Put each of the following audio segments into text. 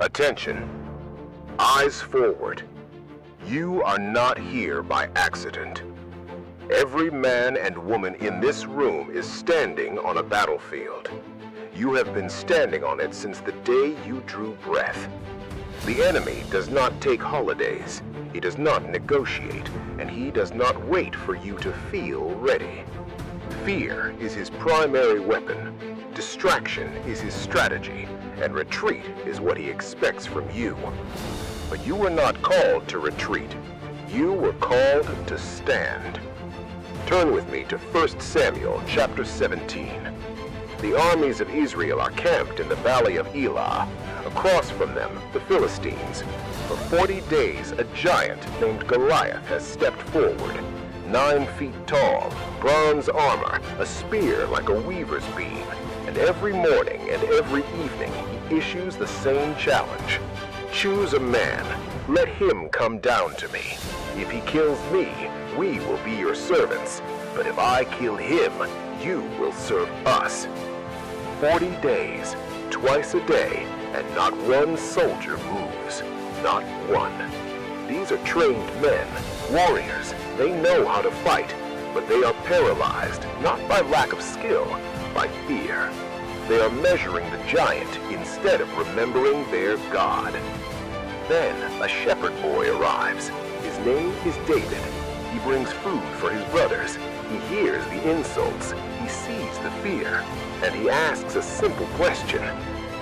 Attention. Eyes forward. You are not here by accident. Every man and woman in this room is standing on a battlefield. You have been standing on it since the day you drew breath. The enemy does not take holidays, he does not negotiate, and he does not wait for you to feel ready. Fear is his primary weapon, distraction is his strategy, and retreat is what he expects from you. But you were not called to retreat, you were called to stand. Turn with me to 1 Samuel chapter 17. The armies of Israel are camped in the valley of Elah. Across from them, the Philistines. For 40 days, a giant named Goliath has stepped forward. 9 feet tall, bronze armor, a spear like a weaver's beam. And every morning and every evening, he issues the same challenge. Choose a man. Let him come down to me. If he kills me, we will be your servants. But if I kill him, you will serve us. 40 days, twice a day, and not one soldier moves. Not one. These are trained men, warriors. They know how to fight, but they are paralyzed, not by lack of skill, by fear. They are measuring the giant instead of remembering their God. Then a shepherd boy arrives. His name is David. He brings food for his brothers. He hears the insults. He sees the fear. And he asks a simple question.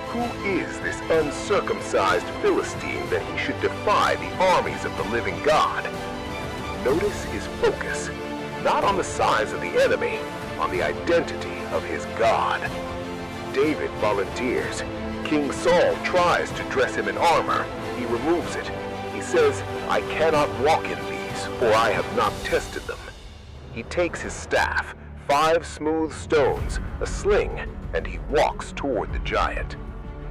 Who is this uncircumcised Philistine that he should defy the armies of the living God? Notice his focus, not on the size of the enemy, on the identity of his God. David volunteers. King Saul tries to dress him in armor. He removes it. He says, I cannot walk in these, for I have not tested them. He takes his staff, 5 smooth stones, a sling, and he walks toward the giant.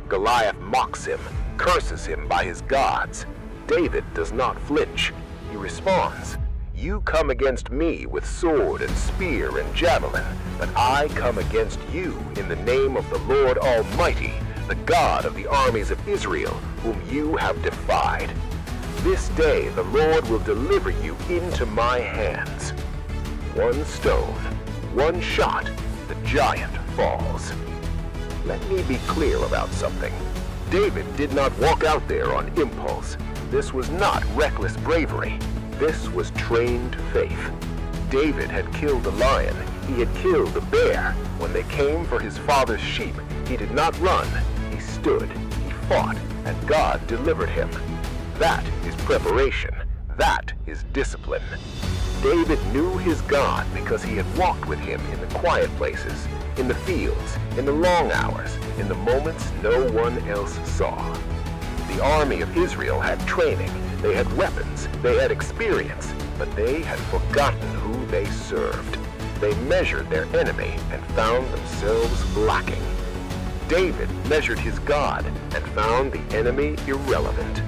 Goliath mocks him, curses him by his gods. David does not flinch. He responds, You come against me with sword and spear and javelin, but I come against you in the name of the Lord Almighty, the God of the armies of Israel, whom you have defied. This day the Lord will deliver you into my hands. 1 stone, 1 shot, the giant falls. Let me be clear about something. David did not walk out there on impulse. This was not reckless bravery. This was trained faith. David had killed the lion. He had killed the bear. When they came for his father's sheep, he did not run. He stood, he fought, and God delivered him. That is preparation. That is discipline. David knew his God because he had walked with him in the quiet places, in the fields, in the long hours, in the moments no one else saw. The army of Israel had training, they had weapons, they had experience, but they had forgotten who they served. They measured their enemy and found themselves lacking. David measured his God and found the enemy irrelevant.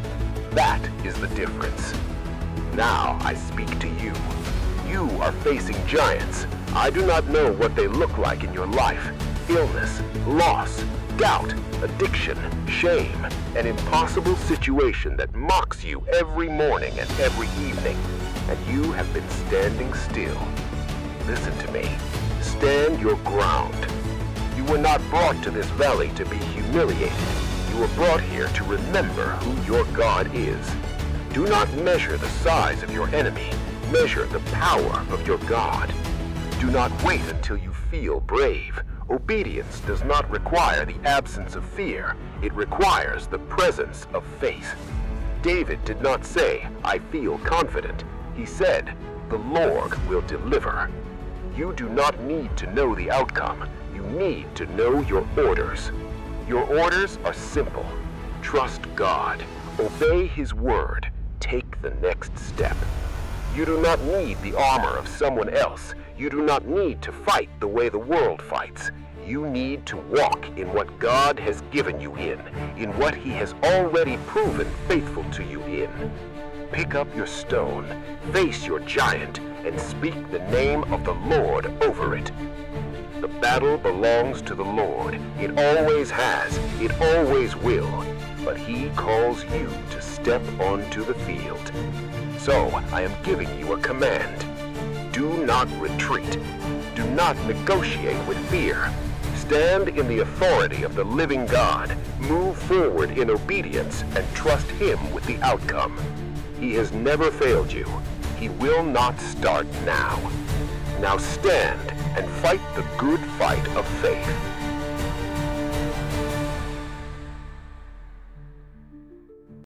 That is the difference. Now I speak to you. You are facing giants. I do not know what they look like in your life. Illness, loss, doubt, addiction, shame, an impossible situation that mocks you every morning and every evening, and you have been standing still. Listen to me. Stand your ground. You were not brought to this valley to be humiliated. You were brought here to remember who your God is. Do not measure the size of your enemy. Measure the power of your God. Do not wait until you feel brave. Obedience does not require the absence of fear. It requires the presence of faith. David did not say, I feel confident. He said, the Lord will deliver. You do not need to know the outcome. You need to know your orders. Your orders are simple. Trust God. Obey His word. Take the next step. You do not need the armor of someone else. You do not need to fight the way the world fights. You need to walk in what God has given you in what He has already proven faithful to you in. Pick up your stone, face your giant, and speak the name of the Lord over it. The battle belongs to the Lord. It always has. It always will. but he calls you to step onto the field. So I am giving you a command. Do not retreat. Do not negotiate with fear. Stand in the authority of the living God. Move forward in obedience and trust Him with the outcome. He has never failed you. He will not start now. Now stand and fight the good fight of faith.